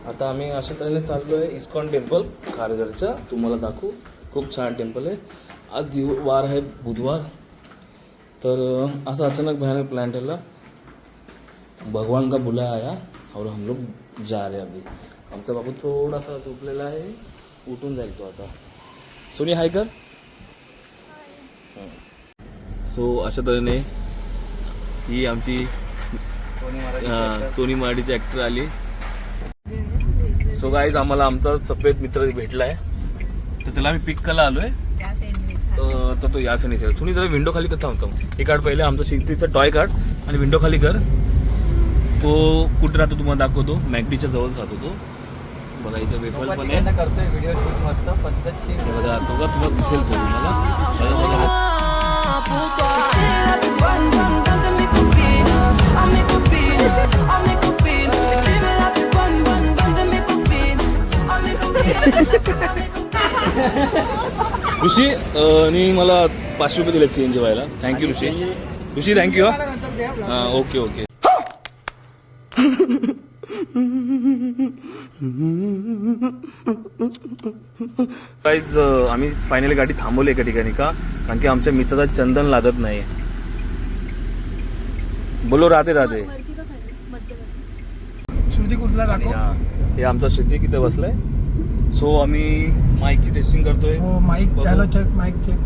आता आम्ही अशा तऱ्हेने चाललो आहे इस्कॉन टेम्पल खारघरच्या. तुम्हाला दाखवू, खूप छान टेम्पल आहे. आज वार आहे बुधवार. तर असं अचानक भयानक प्लान ठरला. भगवान का बुलाया आया और हम लोग जा रहे अभी. आमचा बाबू थोडासा झोपलेला आहे, उठून जाईल तो आता. सोनी हाय कर. सो अशा तऱ्हेने ही आमची सोनी मराठीची ॲक्टर आली. सो गाईज आम्हाला आमचा सफेद मित्र भेटला आहे, तर त्याला आम्ही पिक करायला आलो आहे. तर तो या सणी सोनी जरा विंडो खाली तर थांबतो. हे काढ पहिले आमचा शिंगतीचा टॉय काढ आणि विंडो खाली कर. तो कुठे राहतो तुम्हाला दाखवतो. मॅकडीच्या जवळ राहतो तो. बघा इथं वेफल पण आहे. करतोय व्हिडिओ शूट मस्त पद्धतशीर. बघा तो का तुम्हाला दिसेल तो तुम्हाला. ऋषी आणि मला 500 रुपये दिले CNG व्हायला. थँक्यू ऋषी. ऋषी थँक्यू. हां ओके ओके. गाईज आम्ही फायनली गाडी थांबवली एका ठिकाणी. का? कारण की आमच्या मित्राला चंदन लागत नाही. बोलो राधे राधे. श्रुती कुठला दाखव. हे आमचा श्रुती किती बसलाय. सो आम्ही माईकची टेस्टिंग करतोय. हो mike hello check mike check.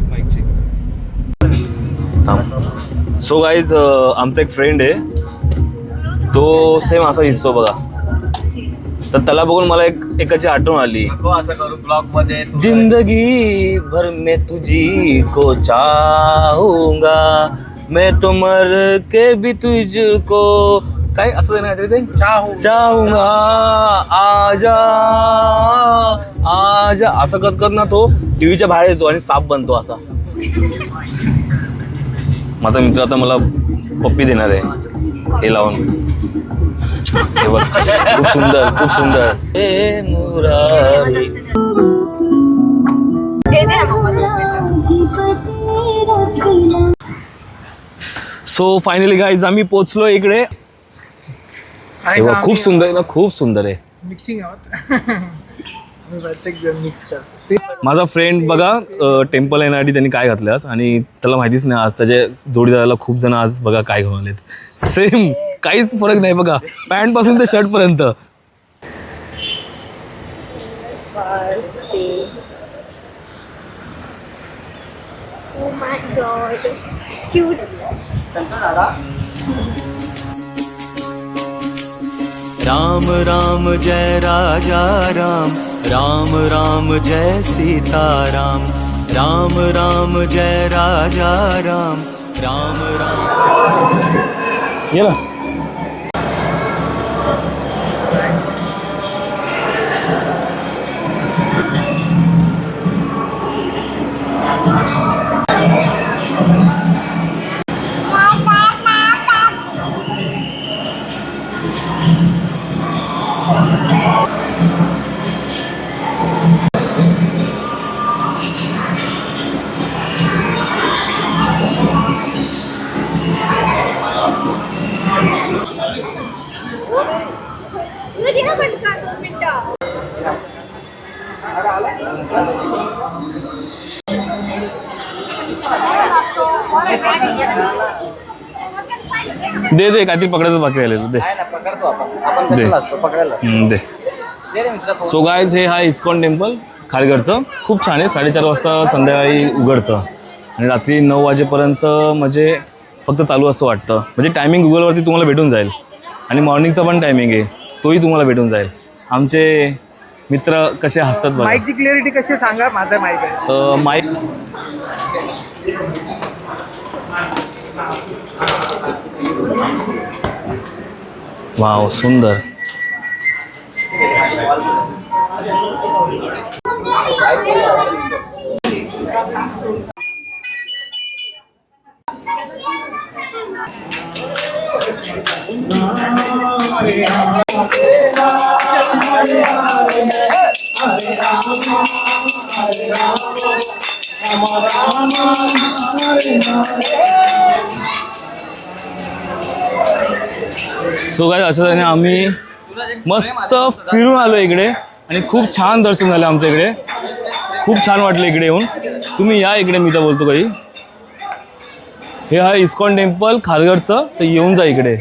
Mike check. So guys आमचा एक फ्रेंड आहे, तो सेम असा दिसतो बघा. तर त्याला बघून मला एकाची आठवण आली. असं करू ब्लॉग मध्ये. जिंदगी भर में तुझी को चाहूंगा, मैं तो मर के भी तुझको. काय असं नाही ते चाहूंगा. आजा आजा असं करत ना तो टीव्हीच्या बाहेर येतो आणि साप बनतो असा. माझा मित्र आता मला पप्पी देणार आहे हे लावून. हे बघ खूप सुंदर खूप सुंदर. हे मुरारी. सो फायनली गाईज आम्ही पोचलो इकडे. खूप सुंदर आहे ना, खूप सुंदर आहे. मिक्सिंग प्रत्येक जण मिक्स कर. माझा फ्रेंड बघा टेम्पल येण्यासाठी त्यांनी काय घातलं आज आणि त्याला माहितीच नाही. आज त्याच्या जोडीदाराला खूप जण आज बघा काय घेऊन आलेत. सेम काहीच फरक नाही बघा, पॅन्ट पासून ते शर्ट पर्यंत. Oh my god, cute. Ram Ram जय राजा राम, राम राम जय सीता राम, राम राम जय राजा राम, राम राम. ये ना. दे दे काहीतरी पकडायचं बाकी राहिलं दे. दे. सो गाईज हे हा इस्कॉन टेम्पल खारघरचं खूप छान आहे. 4:30 वाजता संध्याकाळी उघडतं आणि रात्री 9 वाजेपर्यंत म्हणजे फक्त चालू असतं वाटतं. म्हणजे टायमिंग गुगलवरती तुम्हाला भेटून जाईल आणि मॉर्निंगचा पण टायमिंग आहे तोही तुम्हाला भेटून जाईल. आमचे मित्र कसे हसतात बघा. माईकची क्लिअरिटी कशी सांगा. माझा माईक आहे. माईक वाव सुंदर. सो गाइस अशा तऱ्हेने आम्ही मस्त फिरून आलो इकडे आणि खूप छान दर्शन झालं आमच्या इकडे. खूप छान वाटलं इकडे येऊन. तुम्ही या इकडे, मी तर बोलतो काही. हे आहे इस्कॉन टेम्पल खारघरचं, तर येऊन जा इकडे.